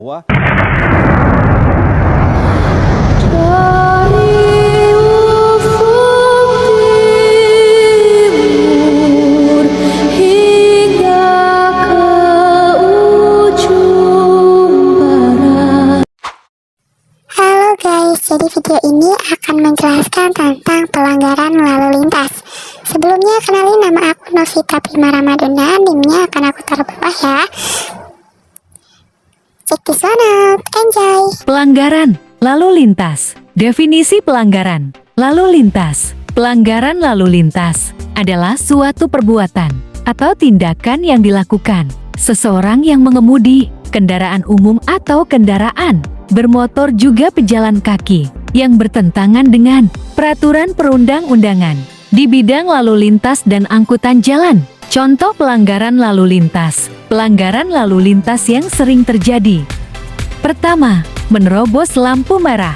Wah, Dari ufuk timur hingga ke ujung barat. Halo guys, jadi video ini akan menjelaskan tentang pelanggaran lalu lintas. Sebelumnya kenalin, nama aku Novita Prima Ramadana, linknya akan aku taruh bawah ya. Check this one out, enjoy! Pelanggaran lalu lintas. Definisi pelanggaran lalu lintas. Pelanggaran lalu lintas adalah suatu perbuatan atau tindakan yang dilakukan seseorang yang mengemudi kendaraan umum atau kendaraan bermotor, juga pejalan kaki, yang bertentangan dengan peraturan perundang-undangan di bidang lalu lintas dan angkutan jalan. Contoh pelanggaran lalu lintas. Pelanggaran lalu lintas yang sering terjadi. Pertama, menerobos lampu merah.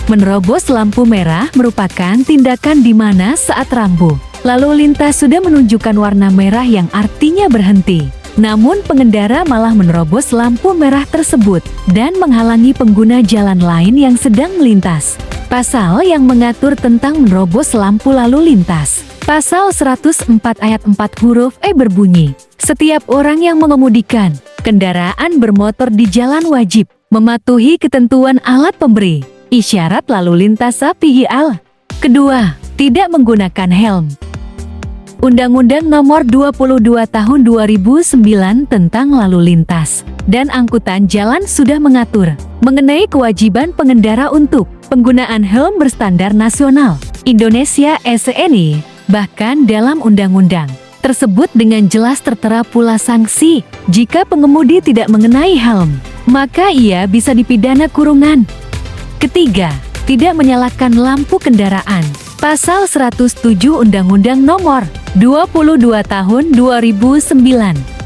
Menerobos lampu merah merupakan tindakan di mana saat rambu lalu lintas sudah menunjukkan warna merah yang artinya berhenti, namun pengendara malah menerobos lampu merah tersebut dan menghalangi pengguna jalan lain yang sedang melintas. Pasal yang mengatur tentang menerobos lampu lalu lintas. Pasal 104 ayat 4 huruf E berbunyi, setiap orang yang mengemudikan kendaraan bermotor di jalan wajib mematuhi ketentuan alat pemberi isyarat lalu lintas APIL. Kedua, tidak menggunakan helm. Undang-Undang Nomor 22 Tahun 2009 tentang Lalu Lintas dan Angkutan Jalan sudah mengatur mengenai kewajiban pengendara untuk penggunaan helm berstandar nasional Indonesia SNI. Bahkan dalam undang-undang tersebut dengan jelas tertera pula sanksi jika pengemudi tidak mengenai helm, maka ia bisa dipidana kurungan. Ketiga, tidak menyalakan lampu kendaraan. Pasal 107 Undang-Undang Nomor 22 Tahun 2009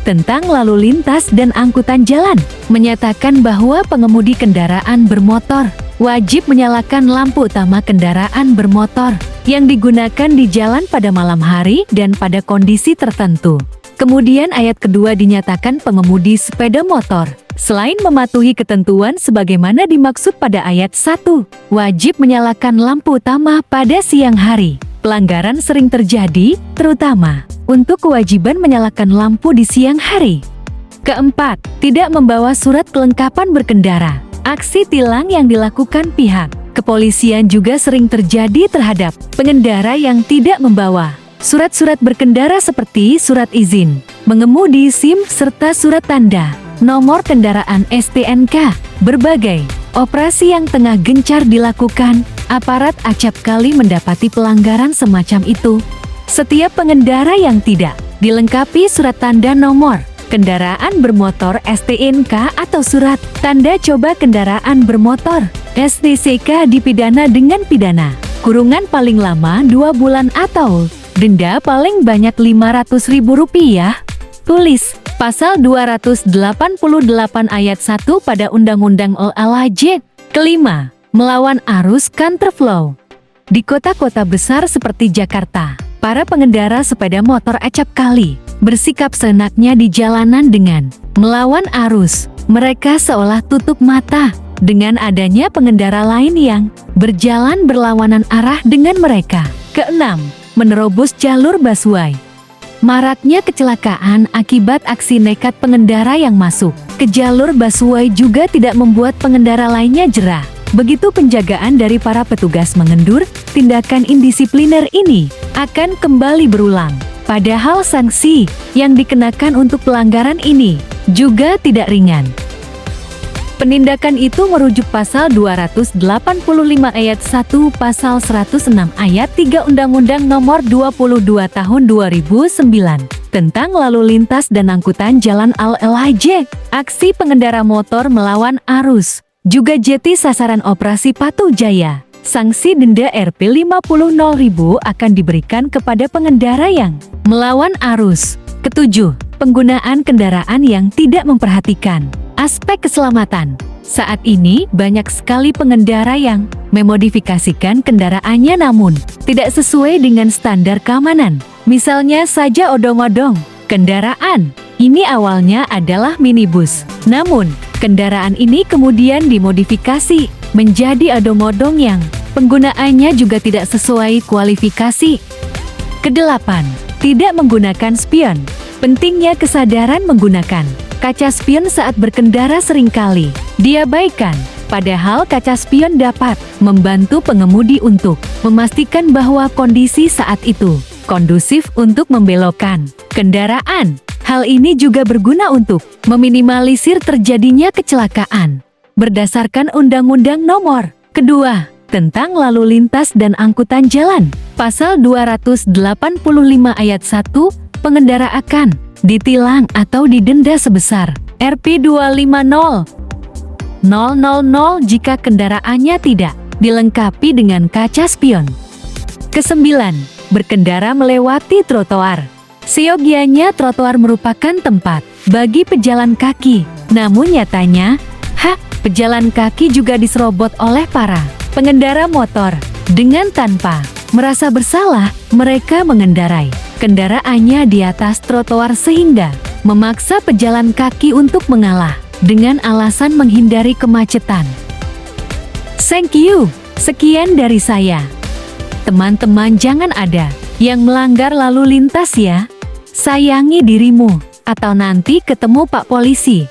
tentang Lalu Lintas dan Angkutan Jalan menyatakan bahwa pengemudi kendaraan bermotor wajib menyalakan lampu utama kendaraan bermotor yang digunakan di jalan pada malam hari dan pada kondisi tertentu. Kemudian ayat kedua dinyatakan pengemudi sepeda motor, selain mematuhi ketentuan sebagaimana dimaksud pada ayat 1, wajib menyalakan lampu utama pada siang hari. Pelanggaran sering terjadi, terutama untuk kewajiban menyalakan lampu di siang hari. Keempat, tidak membawa surat kelengkapan berkendara. Aksi tilang yang dilakukan pihak kepolisian juga sering terjadi terhadap pengendara yang tidak membawa surat-surat berkendara seperti surat izin mengemudi, SIM, serta surat tanda nomor kendaraan STNK. Berbagai operasi yang tengah gencar dilakukan, aparat acap kali mendapati pelanggaran semacam itu. Setiap pengendara yang tidak dilengkapi surat tanda nomor kendaraan bermotor STNK atau surat tanda coba kendaraan bermotor STCK dipidana dengan pidana kurungan paling lama 2 bulan atau denda paling banyak Rp500.000. Tulis pasal 288 ayat 1 pada Undang-Undang OLAJ. Kelima, melawan arus counterflow. Di kota-kota besar seperti Jakarta, para pengendara sepeda motor acap kali bersikap seenaknya di jalanan dengan melawan arus. Mereka seolah tutup mata dengan adanya pengendara lain yang berjalan berlawanan arah dengan mereka. Keenam, menerobos jalur busway. Maraknya kecelakaan akibat aksi nekat pengendara yang masuk ke jalur busway juga tidak membuat pengendara lainnya jera. Begitu penjagaan dari para petugas mengendur, tindakan indisipliner ini akan kembali berulang. Padahal sanksi yang dikenakan untuk pelanggaran ini juga tidak ringan. Penindakan itu merujuk pasal 285 ayat 1, pasal 106 ayat 3 Undang-Undang Nomor 22 Tahun 2009 tentang Lalu Lintas dan Angkutan Jalan (LLAJ). Aksi pengendara motor melawan arus juga jadi sasaran operasi Patuh Jaya. Sanksi denda Rp50.000 akan diberikan kepada pengendara yang melawan arus. Ketujuh, penggunaan kendaraan yang tidak memperhatikan aspek keselamatan. Saat ini banyak sekali pengendara yang memodifikasikan kendaraannya namun tidak sesuai dengan standar keamanan. Misalnya saja odong-odong kendaraan. Ini awalnya adalah minibus, namun Kendaraan ini kemudian dimodifikasi menjadi odong-odong yang penggunaannya juga tidak sesuai kualifikasi. Kedelapan, tidak menggunakan spion. Pentingnya kesadaran menggunakan kaca spion saat berkendara seringkali diabaikan. Padahal kaca spion dapat membantu pengemudi untuk memastikan bahwa kondisi saat itu kondusif untuk membelokkan kendaraan. Hal ini juga berguna untuk meminimalisir terjadinya kecelakaan. Berdasarkan Undang-Undang Nomor Kedua tentang Lalu Lintas dan Angkutan Jalan, Pasal 285 Ayat 1, pengendara akan ditilang atau didenda sebesar Rp250.000 jika kendaraannya tidak dilengkapi dengan kaca spion. Kesembilan, berkendara melewati trotoar. Seyogianya trotoar merupakan tempat bagi pejalan kaki. Namun nyatanya, pejalan kaki juga diserobot oleh para pengendara motor. Dengan tanpa merasa bersalah, mereka mengendarai kendaraannya di atas trotoar sehingga memaksa pejalan kaki untuk mengalah dengan alasan menghindari kemacetan. Thank you. Sekian dari saya. Teman-teman jangan ada yang melanggar lalu lintas ya. Sayangi dirimu, atau nanti ketemu Pak Polisi.